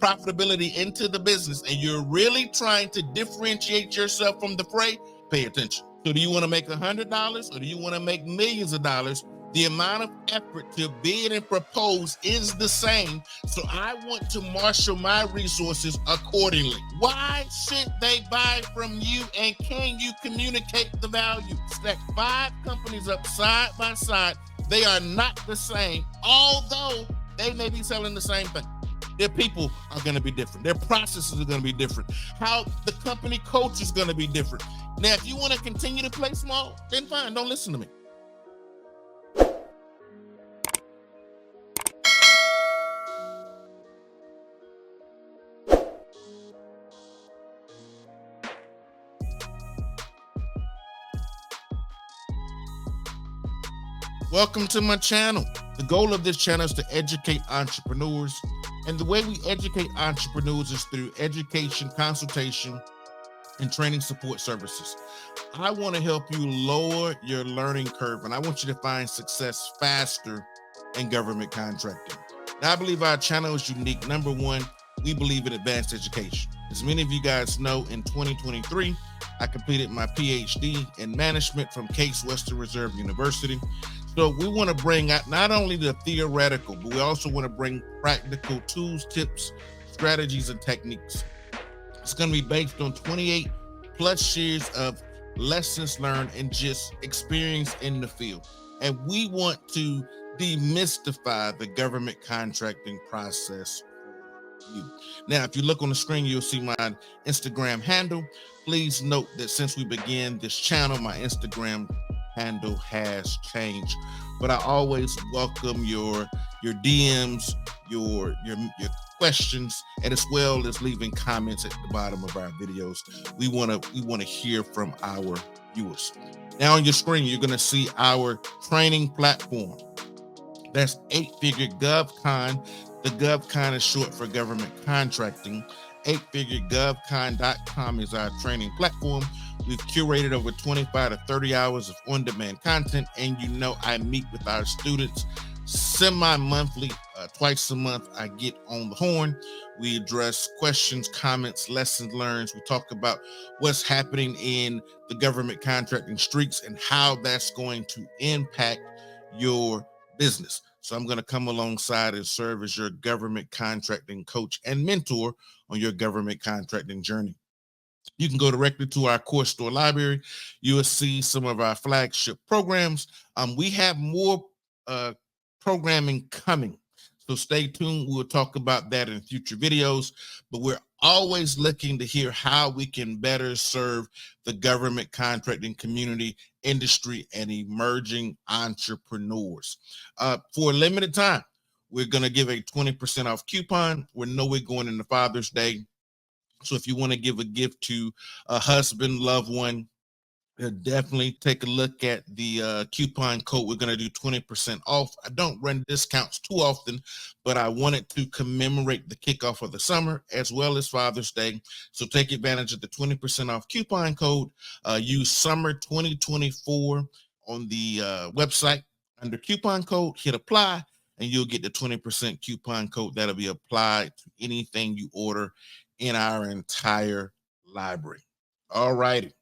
profitability into the business and you're really trying to differentiate yourself from the fray, pay attention. So do you want to make $100 or do you want to make millions of dollars? The amount of effort to bid and propose is the same. So I want to marshal my resources accordingly. Why should they buy from you, and can you communicate the value? Stack 5 companies up side by side. They are not the same, although they may be selling the same thing. Their people are going to be different. Their processes are going to be different. How the company culture is going to be different. Now, if you want to continue to play small, then fine, don't listen to me. Welcome to my channel. The goal of this channel is to educate entrepreneurs. And the way we educate entrepreneurs is through education, consultation, and training support services. I want to help you lower your learning curve, and I want you to find success faster in government contracting. Now, I believe our channel is unique. Number one, we believe in advanced education. As many of you guys know, in 2023, I completed my PhD in management from Case Western Reserve University. So we want to bring out not only the theoretical, but we also want to bring practical tools, tips, strategies, and techniques. It's going to be based on 28 plus years of lessons learned and just experience in the field. And we want to demystify the government contracting process for you. Now, if you look on the screen, you'll see my Instagram handle. Please note that since we began this channel, my Instagram handle has changed, but I always welcome your DMs, your questions, and as well as leaving comments at the bottom of our videos. We want to hear from our viewers. Now on your screen, you're going to see our training platform. That's 8-Figure GovCon. The GovCon is short for government contracting. 8FigureGovCon.com is our training platform. We've curated over 25 to 30 hours of on-demand content, and I meet with our students semi-monthly, twice a month. I get on the horn. We address questions, comments, lessons learned. We talk about what's happening in the government contracting streets and how that's going to impact your business. So I'm going to come alongside and serve as your government contracting coach and mentor on your government contracting journey. You can go directly to our course store library. You will see some of our flagship programs. We have more programming coming, so stay tuned. We'll talk about that in future videos, but we're always looking to hear how we can better serve the government contracting community, industry, and emerging entrepreneurs. For a limited time, we're going to give a 20% off coupon. We know we're going into Father's Day. So if you want to give a gift to a husband, loved one, definitely take a look at the coupon code. We're going to do 20% off. I don't run discounts too often, but I wanted to commemorate the kickoff of the summer as well as Father's Day. So take advantage of the 20% off coupon code. Use summer 2024 on the website under coupon code, hit apply, and you'll get the 20% coupon code that'll be applied to anything you order in our entire library. All righty.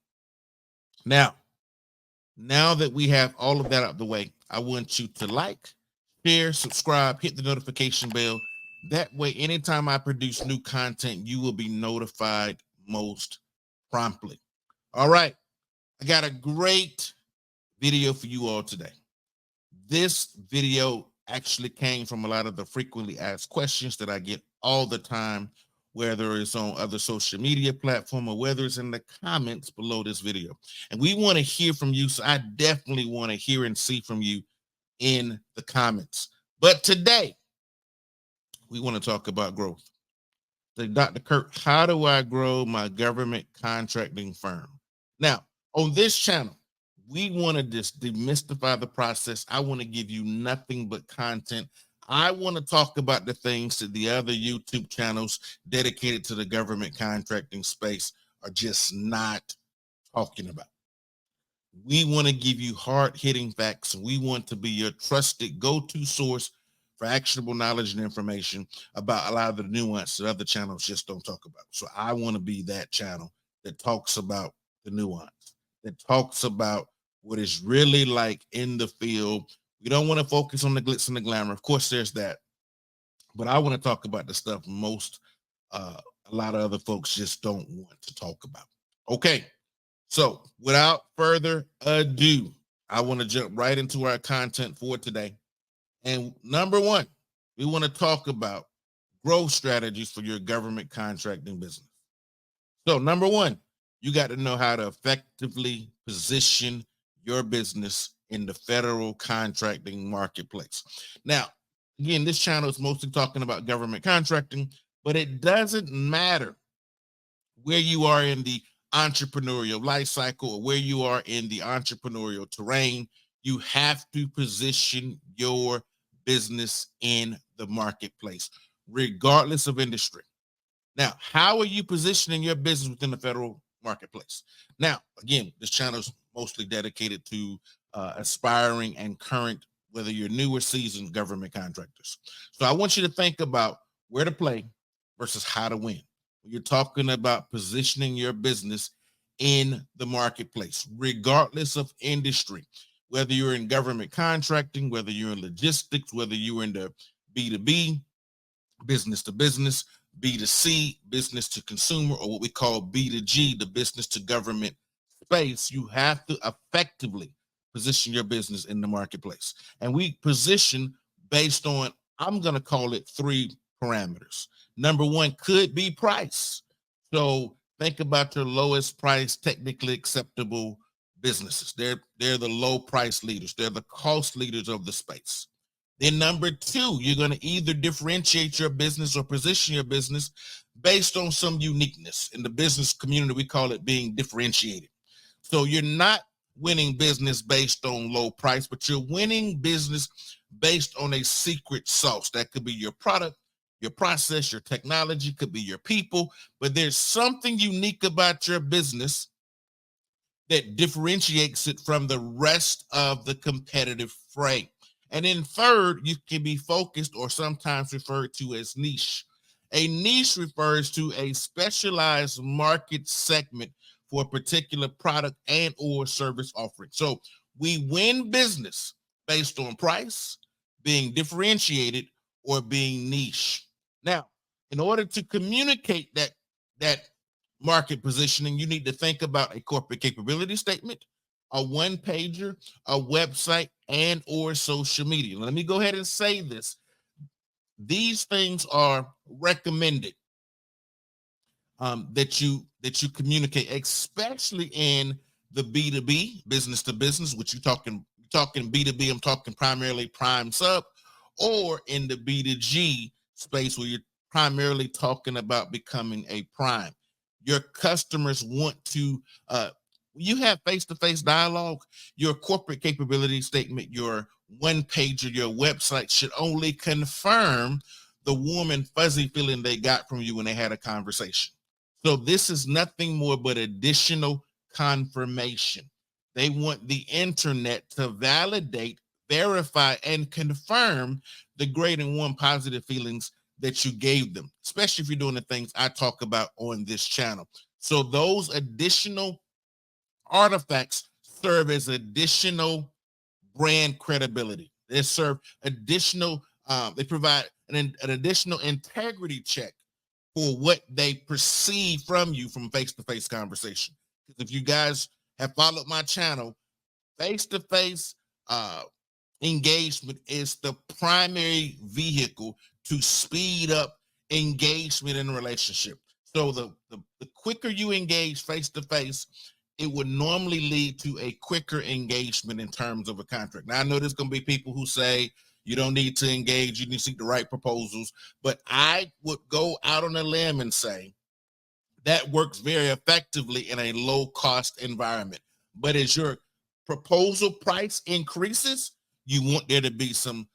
Now that we have all of that out the way, I want you to like, share, subscribe, hit the notification bell. That way, anytime I produce new content, you will be notified most promptly. All right. I got a great video for you all today. This video actually came from a lot of the frequently asked questions that I get all the time, whether it's on other social media platform or whether it's in the comments below this video. And we want to hear from you. So I definitely want to hear and see from you in the comments. But today, we want to talk about growth. So Dr. Curt, how do I grow my government contracting firm? Now, on this channel, we want to just demystify the process. I want to give you nothing but content. I want to talk about the things that the other YouTube channels dedicated to the government contracting space are just not talking about. We want to give you hard-hitting facts. We want to be your trusted go-to source for actionable knowledge and information about a lot of the nuance that other channels just don't talk about. So I want to be that channel that talks about the nuance, that talks about what it's really like in the field. We don't want to focus on the glitz and the glamour. Of course, there's that. But I want to talk about the stuff a lot of other folks just don't want to talk about. Okay, so without further ado, I want to jump right into our content for today. And number one, we want to talk about growth strategies for your government contracting business. So number one, you got to know how to effectively position your business in the federal contracting marketplace. Now, again, this channel is mostly talking about government contracting, but it doesn't matter where you are in the entrepreneurial life cycle or where you are in the entrepreneurial terrain. You have to position your business in the marketplace, regardless of industry. Now, how are you positioning your business within the federal marketplace? Now, again, this channel is mostly dedicated to aspiring and current, whether you're new or seasoned government contractors. So I want you to think about where to play versus how to win. You're talking about positioning your business in the marketplace, regardless of industry, whether you're in government contracting, whether you're in logistics, whether you're in the B2B, business to business, B2C, business to consumer, or what we call B2G, the business to government space. You have to effectively position your business in the marketplace. And we position based on, I'm going to call it 3 parameters. Number one could be price. So think about your lowest price, technically acceptable businesses. They're the low price leaders. They're the cost leaders of the space. Then number 2, you're going to either differentiate your business or position your business based on some uniqueness. In the business community, we call it being differentiated. So you're not winning business based on low price, but you're winning business based on a secret sauce. That could be your product, your process, your technology, could be your people, but there's something unique about your business that differentiates it from the rest of the competitive fray. And then third, you can be focused or sometimes referred to as niche. A niche refers to a specialized market segment for a particular product and or service offering. So we win business based on price, being differentiated, or being niche. Now, in order to communicate that market positioning, you need to think about a corporate capability statement, a one-pager, a website, and or social media. Let me go ahead and say this. These things are recommended that you communicate, especially in the B2B, business to business, which you're talking B2B, I'm talking primarily prime sub, or in the B2G space where you're primarily talking about becoming a prime. Your customers want to, you have face-to-face dialogue, your corporate capability statement, your one pager, your website should only confirm the warm and fuzzy feeling they got from you when they had a conversation. So this is nothing more but additional confirmation. They want the internet to validate, verify, and confirm the great and warm positive feelings that you gave them, especially if you're doing the things I talk about on this channel. So those additional artifacts serve as additional brand credibility. They serve additional, they provide an additional integrity check for what they perceive from you from face-to-face conversation. Because if you guys have followed my channel, face-to-face engagement is the primary vehicle to speed up engagement in a relationship. So the quicker you engage face-to-face, it would normally lead to a quicker engagement in terms of a contract. Now, I know there's going to be people who say you don't need to engage, you need to seek the right proposals, but I would go out on a limb and say that works very effectively in a low-cost environment. But as your proposal price increases, you want there to be some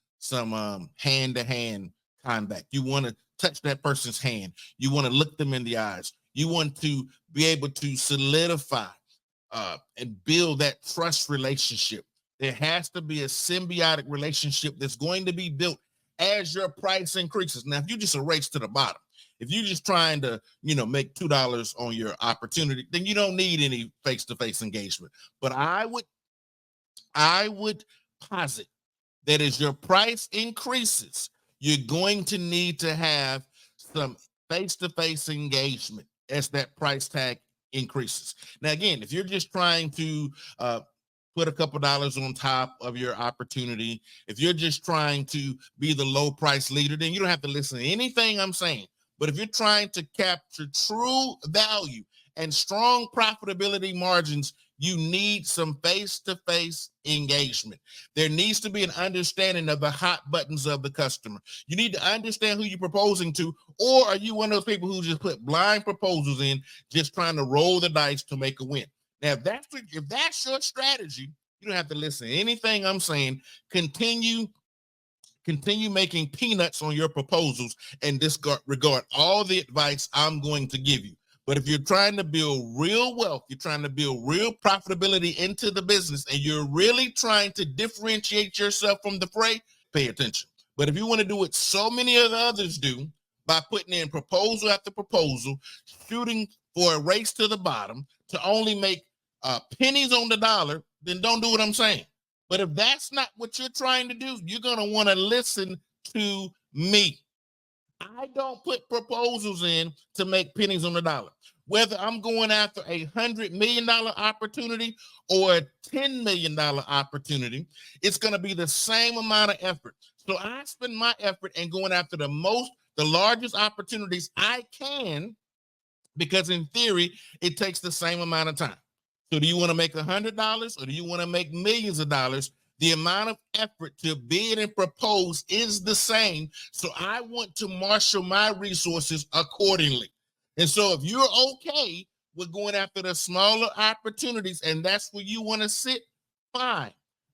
hand-to-hand contact. You want to touch that person's hand. You want to look them in the eyes. You want to be able to solidify and build that trust relationship. There has to be a symbiotic relationship that's going to be built as your price increases. Now, if you just a race to the bottom, if you're just trying to, make $2 on your opportunity, then you don't need any face-to-face engagement. But I would posit that as your price increases, you're going to need to have some face-to-face engagement as that price tag increases. Now, again, if you're just trying to put a couple dollars on top of your opportunity, if you're just trying to be the low price leader, then you don't have to listen to anything I'm saying. But if you're trying to capture true value and strong profitability margins, you need some face-to-face engagement. There needs to be an understanding of the hot buttons of the customer. You need to understand who you're proposing to, or are you one of those people who just put blind proposals in, just trying to roll the dice to make a win? Now, if that's your strategy, you don't have to listen to anything I'm saying. Continue making peanuts on your proposals and disregard all the advice I'm going to give you. But if you're trying to build real wealth, you're trying to build real profitability into the business, and you're really trying to differentiate yourself from the fray, pay attention. But if you want to do what so many of the others do by putting in proposal after proposal, shooting for a race to the bottom to only make pennies on the dollar, then don't do what I'm saying. But if that's not what you're trying to do, you're going to want to listen to me. I don't put proposals in to make pennies on the dollar. Whether I'm going after a $100 million opportunity or a $10 million opportunity, it's going to be the same amount of effort. So I spend my effort in going after the largest opportunities I can, because in theory, it takes the same amount of time. So do you want to make $100 or do you want to make millions of dollars? The amount of effort to bid and propose is the same. So I want to marshal my resources accordingly. And so if you're okay with going after the smaller opportunities and that's where you want to sit, fine.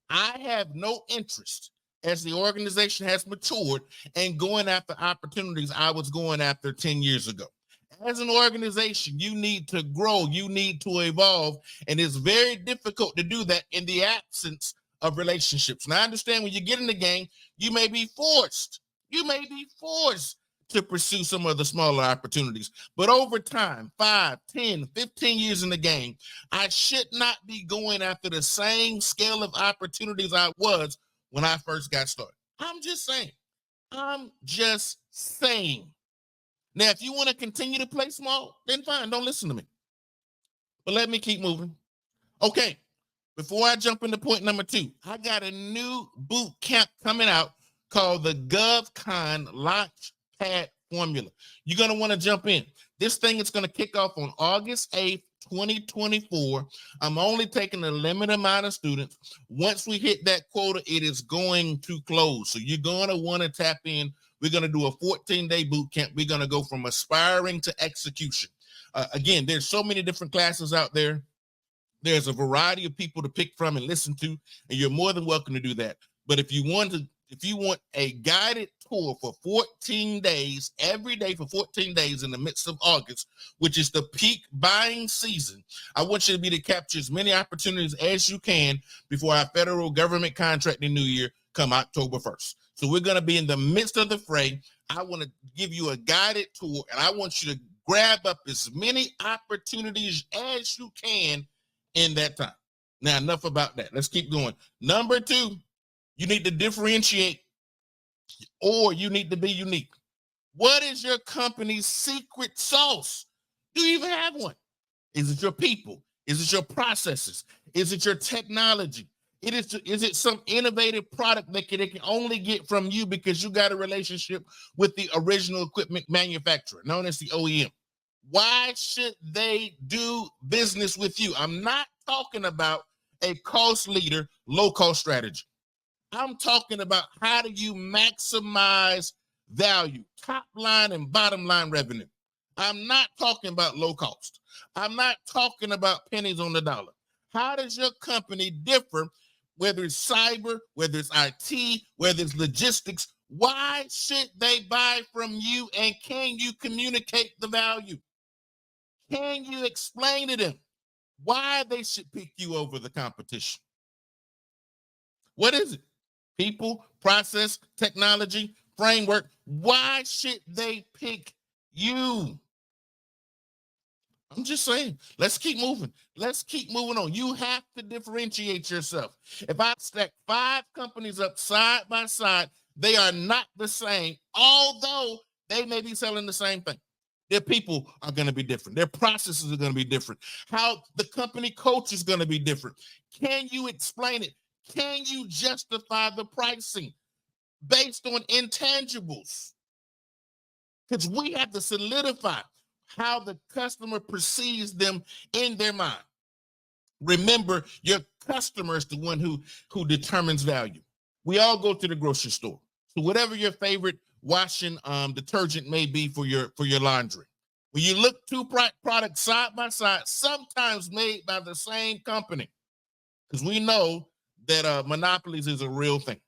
I have no interest, as the organization has matured, in going after opportunities I was going after 10 years ago. As an organization, you need to grow, you need to evolve, and it's very difficult to do that in the absence of relationships. Now, I understand when you get in the game, you may be forced to pursue some of the smaller opportunities. But over time, 5, 10, 15 years in the game, I should not be going after the same scale of opportunities I was when I first got started. I'm just saying. Now, if you want to continue to play small, then fine, don't listen to me. But let me keep moving. Okay, before I jump into point number 2, I got a new boot camp coming out called the GovCon Launchpad Formula. You're going to want to jump in. This thing is going to kick off on August 8th, 2024. I'm only taking a limited amount of students. Once we hit that quota, it is going to close. So you're going to want to tap in. We're going to do a 14-day boot camp. We're going to go from aspiring to execution. Again, there's so many different classes out there. There's a variety of people to pick from and listen to, and you're more than welcome to do that. But if you want a guided tour for 14 days, every day for 14 days in the midst of August, which is the peak buying season, I want you to be to capture as many opportunities as you can before our federal government contracting new year come October 1st. So we're going to be in the midst of the fray. I want to give you a guided tour, and I want you to grab up as many opportunities as you can in that time. Now, enough about that. Let's keep going. Number 2, you need to differentiate, or you need to be unique. What is your company's secret sauce? Do you even have one? Is it your people? Is it your processes? Is it your technology? Is it some innovative product that they can only get from you because you got a relationship with the original equipment manufacturer, known as the OEM? Why should they do business with you? I'm not talking about a cost leader, low-cost strategy. I'm talking about how do you maximize value, top line and bottom line revenue. I'm not talking about low cost. I'm not talking about pennies on the dollar. How does your company differ, whether it's cyber, whether it's IT, whether it's logistics? Why should they buy from you, and can you communicate the value? Can you explain to them why they should pick you over the competition? What is it? People, process, technology, framework, why should they pick you? I'm just saying, let's keep moving. Let's keep moving on. You have to differentiate yourself. If I stack 5 companies up side by side, they are not the same, although they may be selling the same thing. Their people are going to be different. Their processes are going to be different. How the company culture is going to be different. Can you explain it? Can you justify the pricing based on intangibles? Because we have to solidify how the customer perceives them in their mind. Remember, your customer is the one who determines value. We all go to the grocery store. So whatever your favorite washing detergent may be for your laundry, when you look 2 products side by side, sometimes made by the same company, because we know that monopolies is a real thing.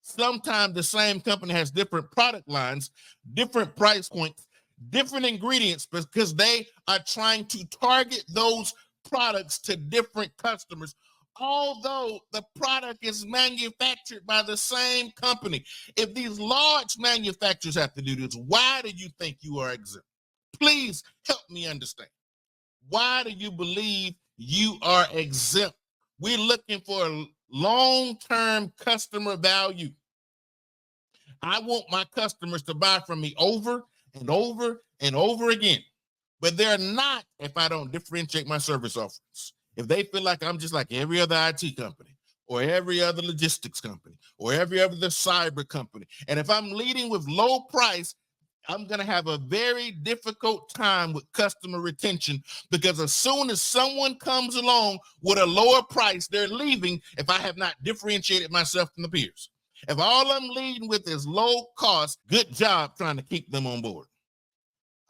Sometimes the same company has different product lines, different price points, different ingredients, because they are trying to target those products to different customers, although the product is manufactured by the same company. If these large manufacturers have to do this, why do you think you are exempt? Please help me understand. Why do you believe you are exempt? We're looking for a long-term customer value. I want my customers to buy from me over and over and over again. But they're not if I don't differentiate my service offerings. If they feel like I'm just like every other IT company or every other logistics company or every other cyber company, and if I'm leading with low price, I'm going to have a very difficult time with customer retention, because as soon as someone comes along with a lower price, they're leaving if I have not differentiated myself from the peers. If all I'm leading with is low cost, good job trying to keep them on board.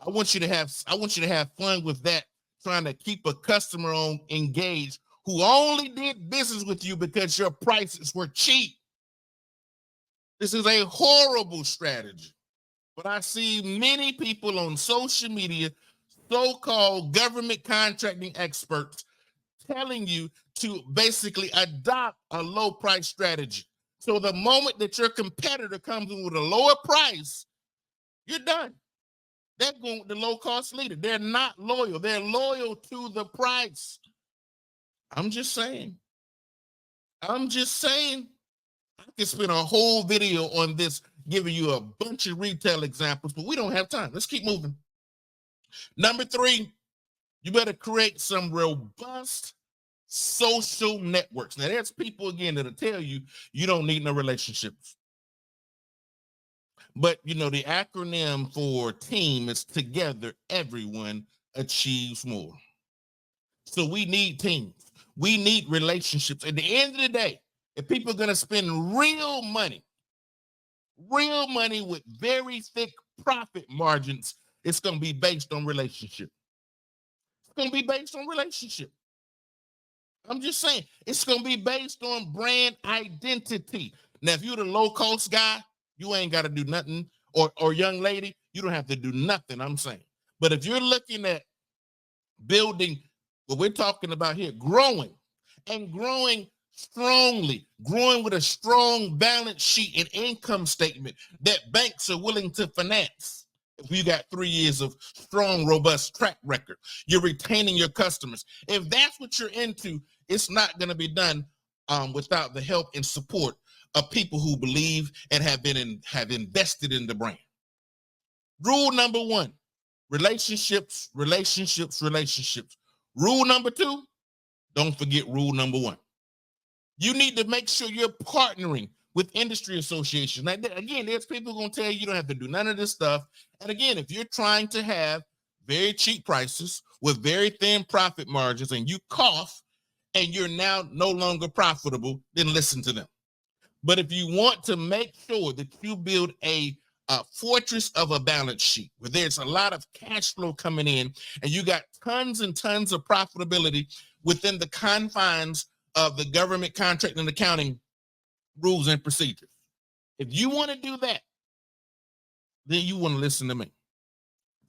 I want you to have fun with that, trying to keep a customer on engaged who only did business with you because your prices were cheap. This is a horrible strategy. But I see many people on social media, so-called government contracting experts, telling you to basically adopt a low price strategy. So the moment that your competitor comes in with a lower price, you're done. They're going with the low cost leader. They're not loyal. They're loyal to the price. I'm just saying. I could spend a whole video on this, giving you a bunch of retail examples, but we don't have time. Let's keep moving. Number 3, you better create some robust social networks. Now, there's people, again, that'll tell you you don't need no relationships. But, the acronym for team is together, everyone achieves more. So we need teams. We need relationships. At the end of the day, if people are going to spend real money with very thick profit margins, it's going to be based on relationship. It's going to be based on relationship. I'm just saying, it's going to be based on brand identity. Now, if you're the low-cost guy, you ain't got to do nothing. Or young lady, you don't have to do nothing, I'm saying. But if you're looking at building what we're talking about here, growing strongly, growing with a strong balance sheet and income statement that banks are willing to finance. If you got 3 years of strong, robust track record, you're retaining your customers. If that's what you're into, it's not going to be done without the help and support of people who believe and have invested in the brand. Rule number 1, relationships. Rule number 2, don't forget rule number 1. You need to make sure you're partnering with industry associations. Now, again, there's people going to tell you you don't have to do none of this stuff. And again, if you're trying to have very cheap prices with very thin profit margins and you cough and you're now no longer profitable, then listen to them. But if you want to make sure that you build a fortress of a balance sheet where there's a lot of cash flow coming in and you got tons and tons of profitability within the confines of the government contract and accounting rules and procedures. If you want to do that, then you want to listen to me.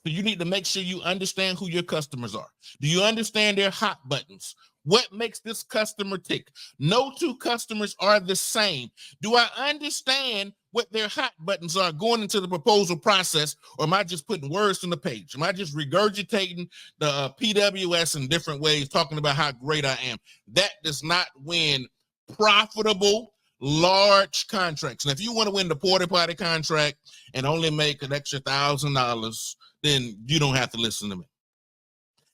So you need to make sure you understand who your customers are. Do you understand their hot buttons? What makes this customer tick? No two customers are the same. Do I understand what their hot buttons are going into the proposal process, or am I just putting words on the page? Am I just regurgitating the PWS in different ways, talking about how great I am? That does not win profitable, large contracts. And if you want to win the porta potty contract and only make an extra $1,000, then you don't have to listen to me.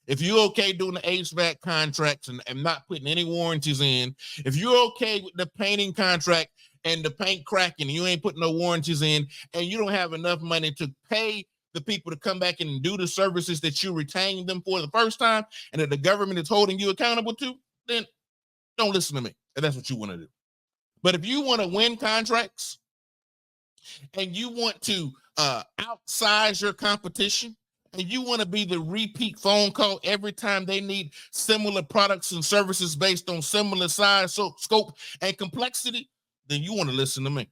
If you're okay doing the HVAC contracts and not putting any warranties in, if you're okay with the painting contract and the paint cracking, and you ain't putting no warranties in, and you don't have enough money to pay the people to come back and do the services that you retained them for the first time, and that the government is holding you accountable to, then don't listen to me. And that's what you want to do. But if you want to win contracts and you want to outsize your competition, and you want to be the repeat phone call every time they need similar products and services based on similar size, scope, and complexity, then you want to listen to me.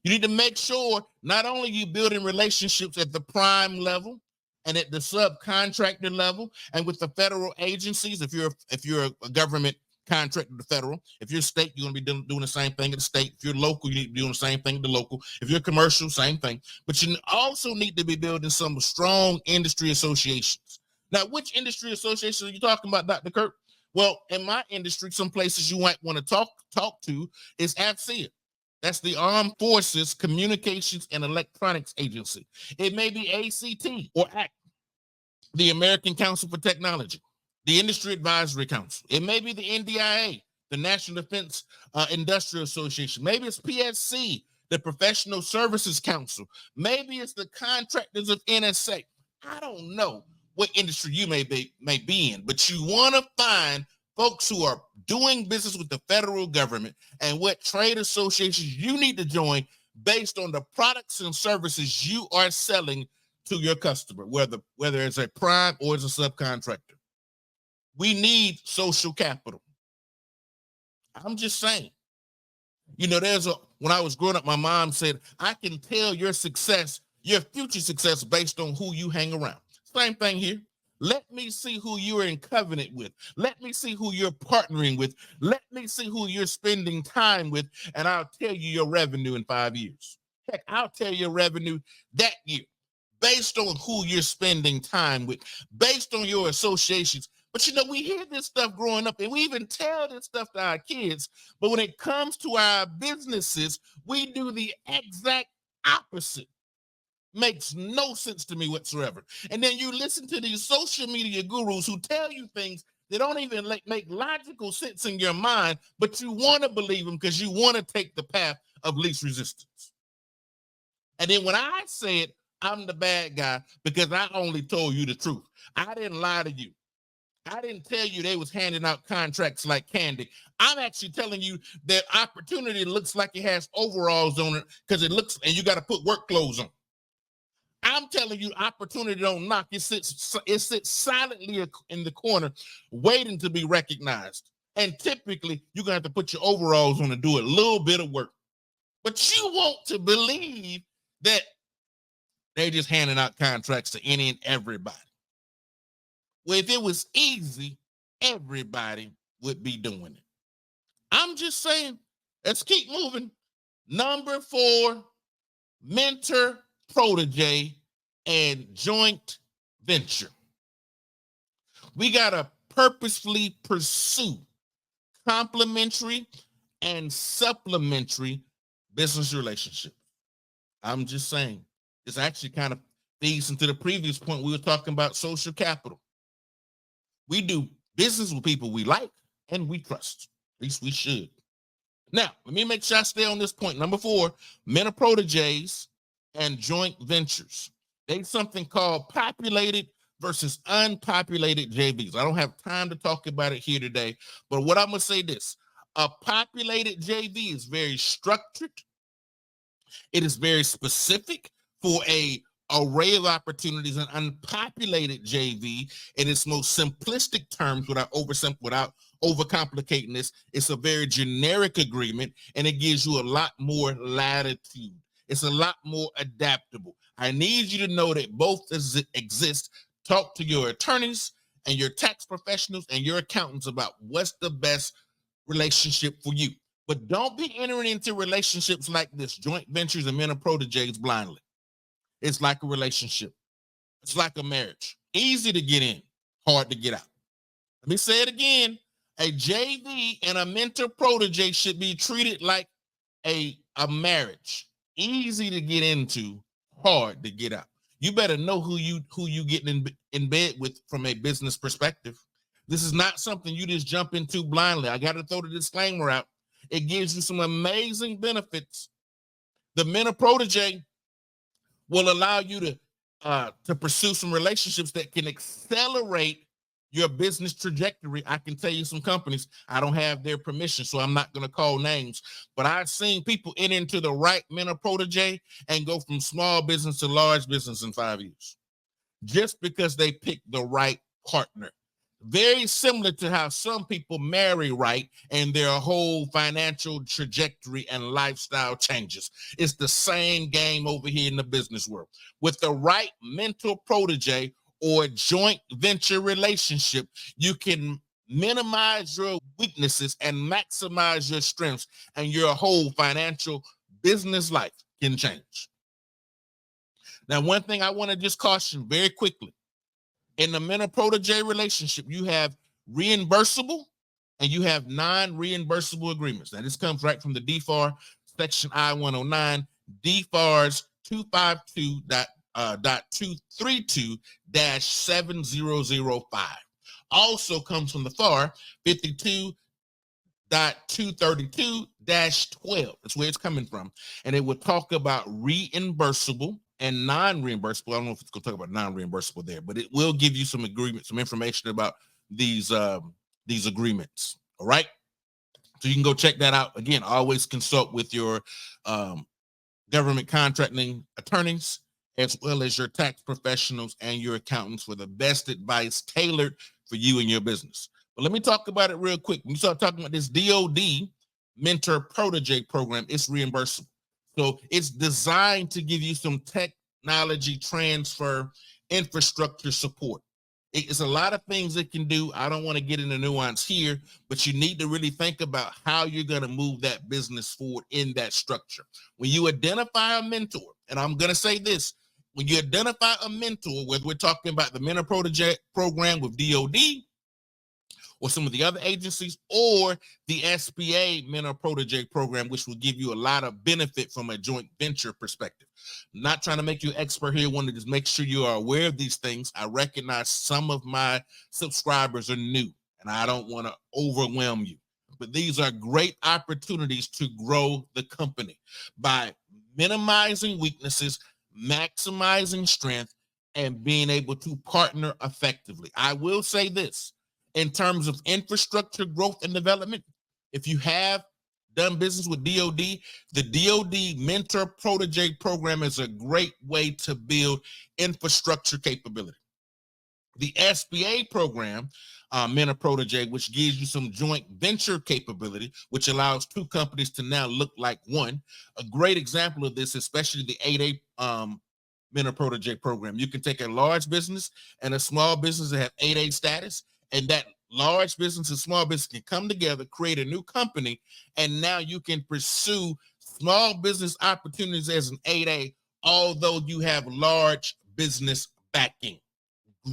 You need to make sure not only you building relationships at the prime level and at the subcontractor level and with the federal agencies, if you're a government contract with the federal. If you're state, you're going to be doing the same thing at the state. If you're local, you need to be doing the same thing at the local. If you're commercial, same thing. But you also need to be building some strong industry associations. Now, which industry associations are you talking about, Dr. Curt? Well, in my industry, some places you might want to talk to is AFCEA. That's the Armed Forces Communications and Electronics Agency. It may be ACT or ACT, the American Council for Technology, the Industry Advisory Council. It may be the NDIA, the National Defense Industrial Association. Maybe it's PSC, the Professional Services Council. Maybe it's the contractors of NSA. I don't know what industry you may be in, but you want to find folks who are doing business with the federal government and what trade associations you need to join based on the products and services you are selling to your customer, whether it's a prime or it's a subcontractor. We need social capital. I'm just saying. You know, when I was growing up, my mom said, I can tell your success, your future success based on who you hang around. Same thing here. Let me see who you're in covenant with. Let me see who you're partnering with. Let me see who you're spending time with, and I'll tell you your revenue in 5 years. Heck, I'll tell you your revenue that year based on who you're spending time with, based on your associations. But, you know, we hear this stuff growing up, and we even tell this stuff to our kids. But when it comes to our businesses, we do the exact opposite. Makes no sense to me whatsoever. And then you listen to these social media gurus who tell you things that don't even make logical sense in your mind, but you want to believe them because you want to take the path of least resistance. And then when I say it, I'm the bad guy because I only told you the truth. I didn't lie to you. I didn't tell you they was handing out contracts like candy. I'm actually telling you that opportunity looks like it has overalls on it because it looks, and you got to put work clothes on. I'm telling you, opportunity don't knock. It sits silently in the corner, waiting to be recognized. And typically, you're going to have to put your overalls on and do a little bit of work. But you want to believe that they're just handing out contracts to any and everybody. Well, if it was easy, everybody would be doing it. I'm just saying, let's keep moving. Number 4, Mentor-Protege and joint venture. We got to purposefully pursue complementary and supplementary business relationships. I'm just saying, this actually kind of feeds into the previous point we were talking about social capital. We do business with people we like and we trust. At least we should. Now, let me make sure I stay on this point. Number 4, Mentor-Proteges and joint ventures. There's something called populated versus unpopulated JVs. I don't have time to talk about it here today, but what I'm going to say this. A populated JV is very structured. It is very specific for a array of opportunities. An unpopulated JV, in its most simplistic terms, without overcomplicating this, it's a very generic agreement, and it gives you a lot more latitude. It's a lot more adaptable. I need you to know that both exist. Talk to your attorneys and your tax professionals and your accountants about what's the best relationship for you. But don't be entering into relationships like this, joint ventures and mentor-proteges blindly. It's like a relationship. It's like a marriage. Easy to get in, hard to get out. Let me say it again. A JV and a mentor-protege should be treated like a marriage. Easy to get into, hard to get out. You better know who you getting in bed with from a business perspective. This is not something you just jump into blindly. I got to throw the disclaimer out. It gives you some amazing benefits. The mentor-protege will allow you to pursue some relationships that can accelerate your business trajectory. I can tell you some companies, I don't have their permission, so I'm not going to call names, but I've seen people enter into the right mentor-protege and go from small business to large business in 5 years, just because they picked the right partner. Very similar to how some people marry right and their whole financial trajectory and lifestyle changes. It's the same game over here in the business world. With the right mentor-protege or joint venture relationship, you can minimize your weaknesses and maximize your strengths, and your whole financial business life can change. Now, one thing I want to just caution very quickly. In the mentor-protege relationship, you have reimbursable and you have non-reimbursable agreements. Now, this comes right from the DFAR section I-109, DFARS 252.232-7005. Also comes from the FAR 52.232-12. That's where it's coming from. And it will talk about reimbursable and non-reimbursable. I don't know if it's going to talk about non-reimbursable there, but it will give you some agreement, some information about these agreements. All right. So you can go check that out. Again, always consult with your government contracting attorneys, as well as your tax professionals and your accountants for the best advice tailored for you and your business. But let me talk about it real quick. When you start talking about this DOD mentor-protege program, it's reimbursable. So it's designed to give you some technology transfer infrastructure support. It's a lot of things it can do. I don't want to get into nuance here, but you need to really think about how you're going to move that business forward in that structure. When you identify a mentor, and I'm going to say this, when you identify a mentor, whether we're talking about the mentor-protege program with DOD, or some of the other agencies, or the SBA mentor-protege program, which will give you a lot of benefit from a joint venture perspective. I'm not trying to make you an expert here. I want to just make sure you are aware of these things. I recognize some of my subscribers are new, and I don't want to overwhelm you. But these are great opportunities to grow the company by minimizing weaknesses, maximizing strength, and being able to partner effectively. I will say this. In terms of infrastructure growth and development, if you have done business with DOD, the DOD Mentor-Protege program is a great way to build infrastructure capability. The SBA program, Mentor-Protege, which gives you some joint venture capability, which allows two companies to now look like one. A great example of this, especially the 8A Mentor-Protege program. You can take a large business and a small business that have 8A status, and that large business and small business can come together, create a new company, and now you can pursue small business opportunities as an 8A, although you have large business backing.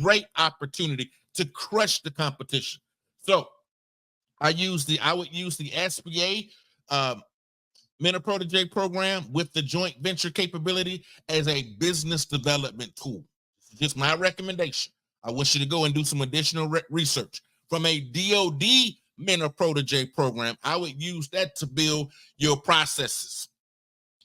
Great opportunity to crush the competition. So I would use the SBA Mentor-Protege program with the joint venture capability as a business development tool. It's just my recommendation. I want you to go and do some additional research. From a DOD Mentor-Protege program, I would use that to build your processes.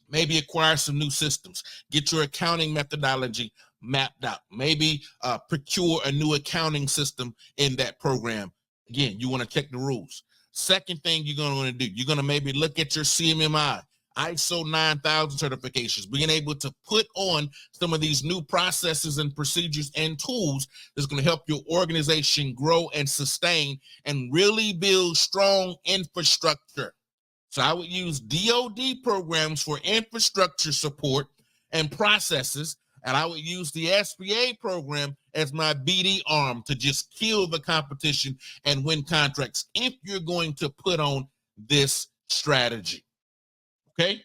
Maybe acquire some new systems. Get your accounting methodology mapped out. Maybe procure a new accounting system in that program. Again, you want to check the rules. Second thing you're going to want to do, you're going to maybe look at your CMMI, ISO 9000 certifications, being able to put on some of these new processes and procedures and tools that's going to help your organization grow and sustain and really build strong infrastructure. So I would use DOD programs for infrastructure support and processes. And I would use the SBA program as my BD arm to just kill the competition and win contracts if you're going to put on this strategy. Okay?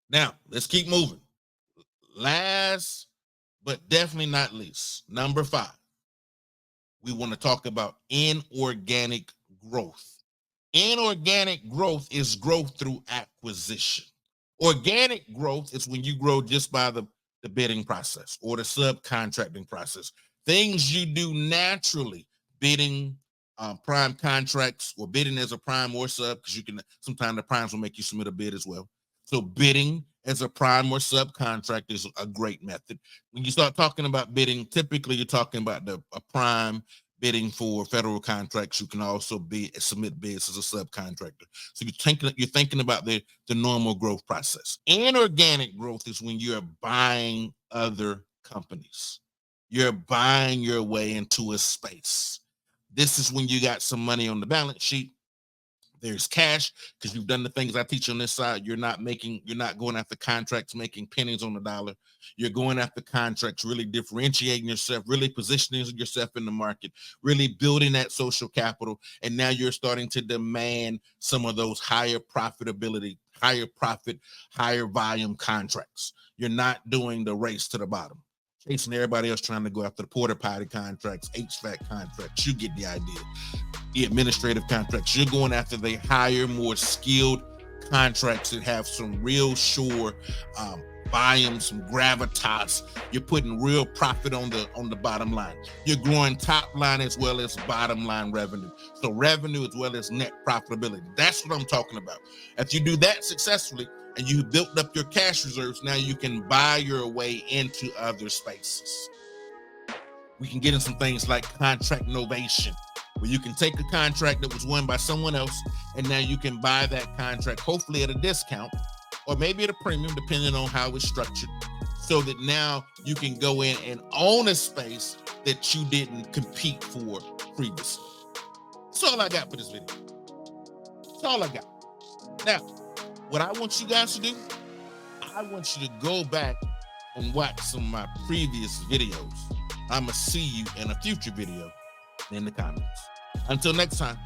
Now, let's keep moving. Last, but definitely not least, number 5, we want to talk about inorganic growth. Inorganic growth is growth through acquisition. Organic growth is when you grow just by the bidding process or the subcontracting process. Things you do naturally, bidding, prime contracts, or bidding as a prime or sub, because you can sometimes the primes will make you submit a bid as well. So bidding as a prime or subcontract is a great method. When you start talking about bidding, typically you're talking about a prime bidding for federal contracts. You can also submit bids as a subcontractor. So you're thinking about the normal growth process. Inorganic growth is when you're buying other companies. You're buying your way into a space. This is when you got some money on the balance sheet. There's cash because you've done the things I teach on this side. You're not going after contracts making pennies on the dollar. You're going after contracts, really differentiating yourself, really positioning yourself in the market, really building that social capital. And now you're starting to demand some of those higher profitability, higher profit, higher volume contracts. You're not doing the race to the bottom, chasing everybody else trying to go after the porta potty contracts, HVAC contracts. You get the idea. The administrative contracts. You're going after the higher, more skilled contracts that have some real sure volume, some gravitas. You're putting real profit on the bottom line. You're growing top line as well as bottom line revenue. So revenue as well as net profitability. That's what I'm talking about. If you do that successfully and you built up your cash reserves, now you can buy your way into other spaces. We can get in some things like contract novation, where you can take a contract that was won by someone else, and now you can buy that contract, hopefully at a discount, or maybe at a premium, depending on how it's structured, so that now you can go in and own a space that you didn't compete for previously. That's all I got for this video. That's all I got. Now, what I want you guys to do, I want you to go back and watch some of my previous videos. I'm going to see you in a future video in the comments. Until next time.